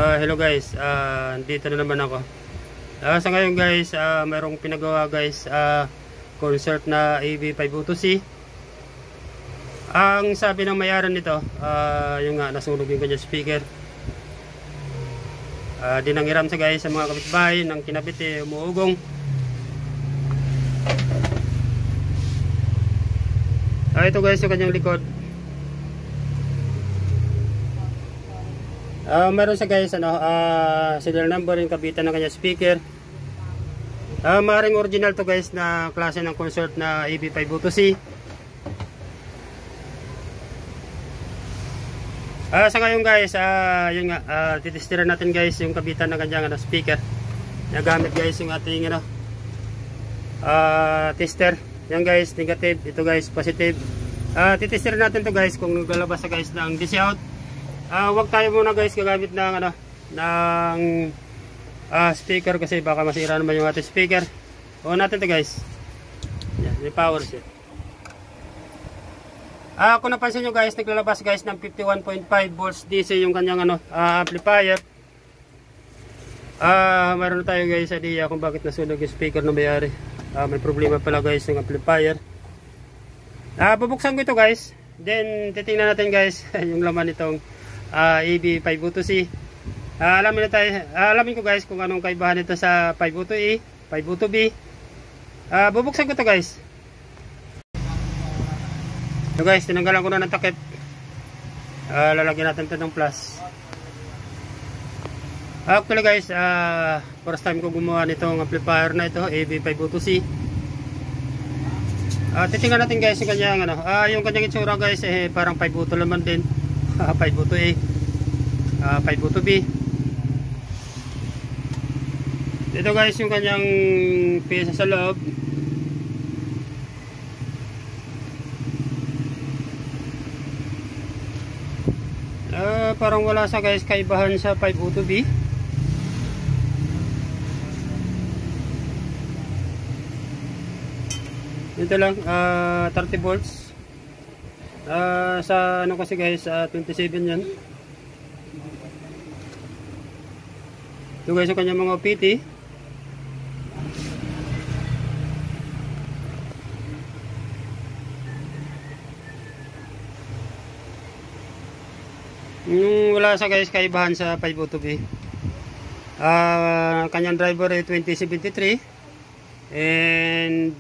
Hello guys, dito na naman ako. Sa ngayon guys, mayroong pinagawa guys, concert na AV502C. Ang sabi ng may-ari nito, yung nga nasunog yung kanyang speaker. Dinangiram sa guys sa mga kapitbahay ng kinabit umuugong. Ito guys yung kanyang likod. Meron siya guys serial number yung kabitan ng kanyang speaker. Maaaring original to guys na klase ng concert na AV502C. Sa ngayon guys, yun nga, titestiran natin guys yung kabitan ng kanyang speaker. Nagamit guys yung ating tester. Yan guys, negative. Ito guys, positive. Titestiran natin to guys kung naglalabas sa guys ng DC out. Wag tayo muna guys gagamit ng speaker kasi baka masira naman yung ating speaker. On natin to guys. Yan, may power siya. Kung napansin nyo guys, naglalabas guys ng 51.5 volts DC yung kanyang amplifier. Mayroon tayo guys idea kung bakit nasunog yung speaker ng may-ari. May problema pala guys yung amplifier. Bubuksan ko ito guys. Then titingnan natin guys yung laman nitong AV502C. Alamin ko guys kung anong kaibahan nito sa 502E, 502B. Bubuksan ko ito guys. So guys, tinanggalan ko na ng takip. Lalagyan natin ito ng plus. Actually guys, first time ko gumawa nitong amplifier na ito, AV502C. Titingnan natin guys yung kanyang yung kanyang itsura guys, parang 502 naman din. 502A, 502B. Ito guys yung kanyang pyesa sa loob. Parang wala sa guys kaibahan sa 502B. Ito lang, 30 volts. Sa ano kasi guys, 27 yan. Ito guys yung kanyang mga OPT. Yung wala sa guys kaibahan sa 502B. Kanyang driver ay 2073 and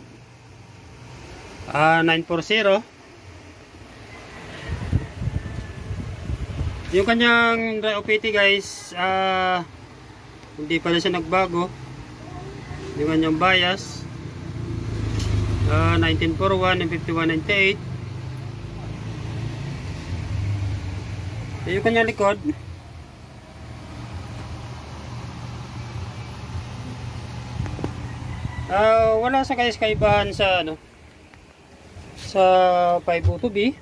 940. Yung kanyang OPT guys, hindi pa na siya nagbago. Yung kanyang bias 1941 and 5198. Yung kanyang likod, wala sa guys kaibahan sa sa 502B.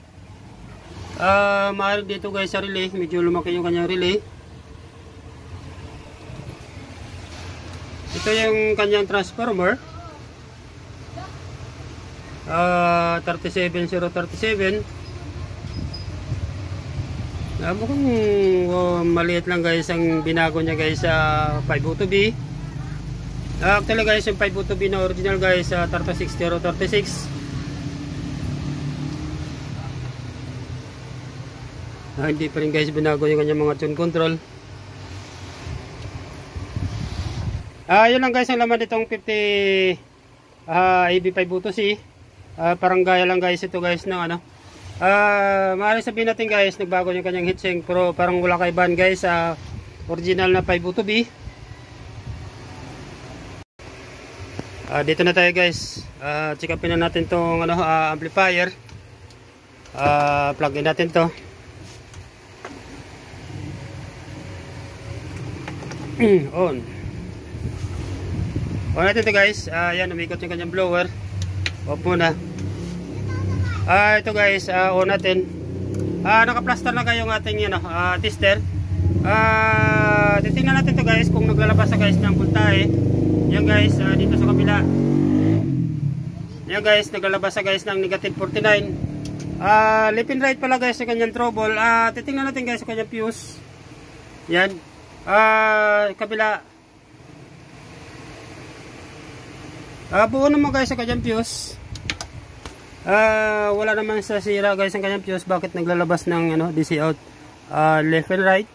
Mahal dito guys sa relay, medyo lumaki yung kanyang relay. Ito yung kanyang transformer, 37037. Mukhang maliit lang guys ang binago niya guys sa 502B. Actually guys yung 502B na original guys 36036. Hindi pa rin guys binago yung kanyang mga tune control. Yun lang guys ang laman itong 50 AV502C. Parang gaya lang guys ito guys ng maaaring sabihin natin guys nagbago yung kanyang heatsink, pero parang wala kaibahan guys sa original na 502B. Dito na tayo guys. Check upin na natin tong amplifier. Plug in natin to. On natin ito guys. Yan, umikot yung kanyang blower. Off muna. Ito guys, on natin. Naka-plaster na kayong ating tester. Titingnan natin ito guys kung naglalabas na guys ng voltahe. Yan guys, dito sa kabila. Yan guys, naglalabas na guys ng negative 49. Left and right pala guys sa kanyang trouble. Titingnan natin guys sa kanyang fuse. Yan. Kabila. Buo naman guys sa kanyang fuse. Wala naman sa sira guys ang kanyang fuse. Bakit naglalabas ng DC out left and right?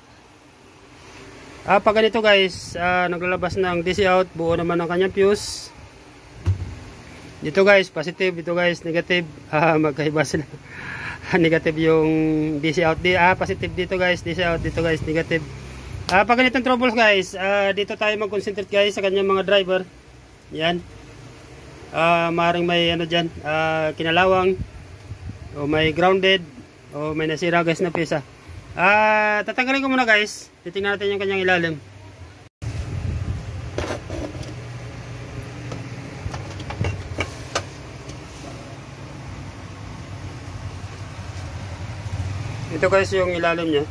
Pag ganito guys, naglalabas ng DC out, buo naman ang kanyang fuse. Dito guys, positive. Dito guys, negative. Magkaiba sila. Negative yung DC out. Positive dito guys, DC out. Dito guys, negative. Pag ganitong trouble guys, dito tayo mag-concentrate guys sa kanyang mga driver. Yan. Maaaring may dyan, kinalawang, o may grounded, o may nasira guys na pisa. Tatanggalin ko muna guys. Titingnan natin yung kanyang ilalim. Ito guys yung ilalim niya.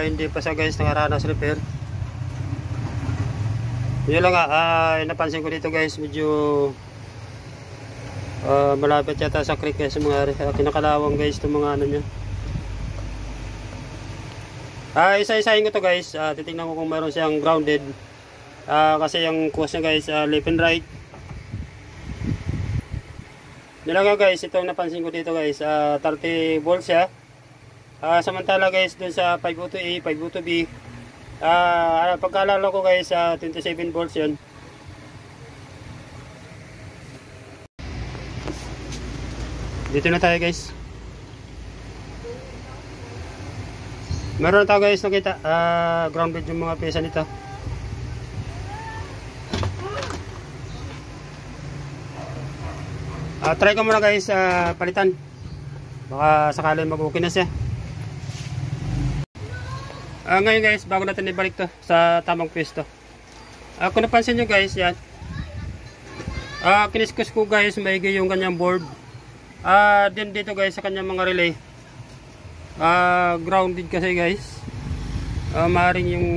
Hindi pa siya guys nakaranas repair. Yun lang napansin ko dito guys, medyo malapit yata sa creek guys, mga kinakalawang guys itong mga niya. Isa-isahin ko to guys. Titingnan ko kung mayroon siyang grounded, kasi yung course niya guys, left and right. Yun lang guys, itong napansin ko dito guys, 30 volts siya. Samantala guys dun sa 502A, 502B, pagkalala ko guys, 27 volts yun. Dito na tayo guys. Meron na tayo guys nakita, grounded yung mga pesa nito. Try ko muna guys, palitan. Baka sakali mag-okay na siya. Ngayon guys, bago natin ibalik to sa tamang pwesto, kung napansin nyo guys, yan, kiniskus ko guys maigi yung kanyang board. Then dito guys sa kanyang mga relay, grounded kasi guys. Maaaring yung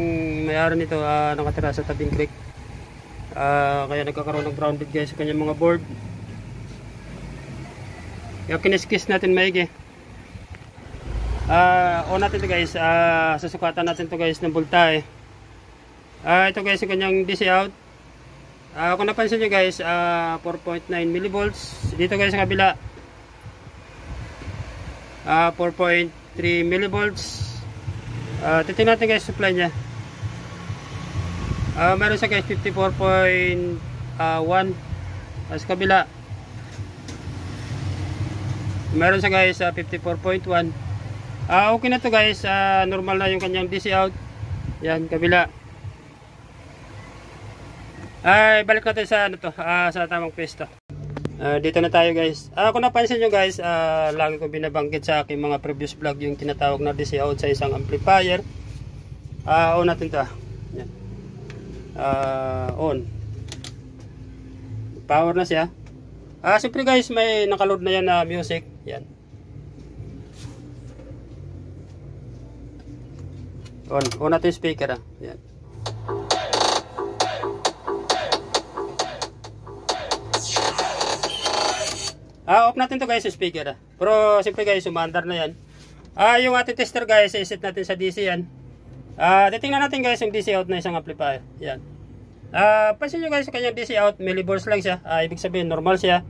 may-ari nito nakatira sa tabing creek, kaya nagkakaroon ng grounded guys sa kanyang mga board. Kaya kiniskis natin maigi. On natin to guys, susukatan natin to guys ng voltahe. Ito guys yung kanyang DC out. Kung napansin nyo guys, 4.9 millivolts. Dito guys sa kabila, 4.3 millivolts. Titingnan natin guys supply nya. Meron siya guys 54.1. Sa kabila meron siya guys 54.1. Okay na to guys, normal na yung kanyang DC out. Yan, kabila. Balik natin sa sa tamang pwesto. Dito na tayo guys. Kung napansin nyo guys, lagi ko binabanggit sa aking mga previous vlog yung tinatawag na DC out sa isang amplifier. On natin to. Yan. On. Power na siya. Siyempre guys, may nakaload na yan na music. Yan. On natin yung speaker. Yan. Off natin to guys yung speaker. Pero siyempre guys, umandar na yan. Yung ating tester guys, iset natin sa DC yan. Titingnan natin guys yung DC out na isang amplifier. Yan. Pansin nyo guys sa kanyang DC out, millivolts lang siya. Ibig sabihin normal siya.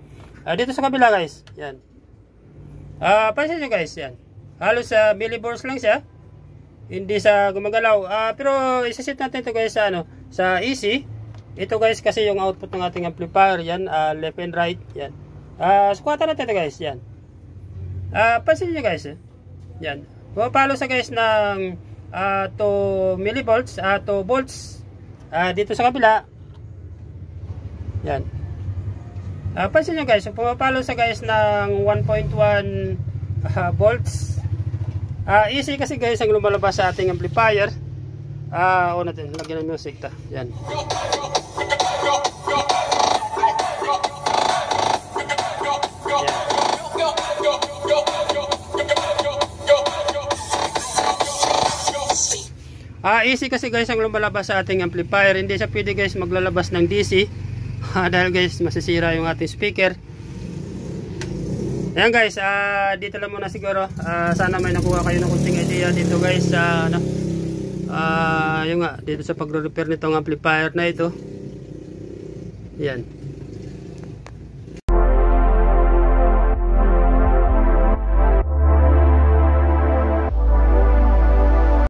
Dito sa kabila guys, yan. Pansin nyo guys, yan. Halos millivolts lang siya. Hindi sa gumagalaw. Pero isaset natin ito guys sa sa AC. Ito guys kasi yung output ng ating amplifier, yan, left and right, yan. Squatan natin ito guys, yan. Pansin nyo guys, yan. Pumapalo sa guys ng 2 millivolts, 2 volts. Dito sa kabila, yan. Pansin nyo guys, pumapalo sa guys ng 1.1 volts. Easy kasi guys ang lumalabas sa ating amplifier. On natin, lagyan ng music ta. Yan. Easy kasi guys ang lumalabas sa ating amplifier. Hindi siya pwede guys maglalabas ng DC. Dahil guys masisira yung ating speaker. Ayan guys, dito lang muna siguro. Sana may nakuha kayo ng kunting idea dito guys sa Yun nga, dito sa pagre-repair nitong amplifier na ito. Yan.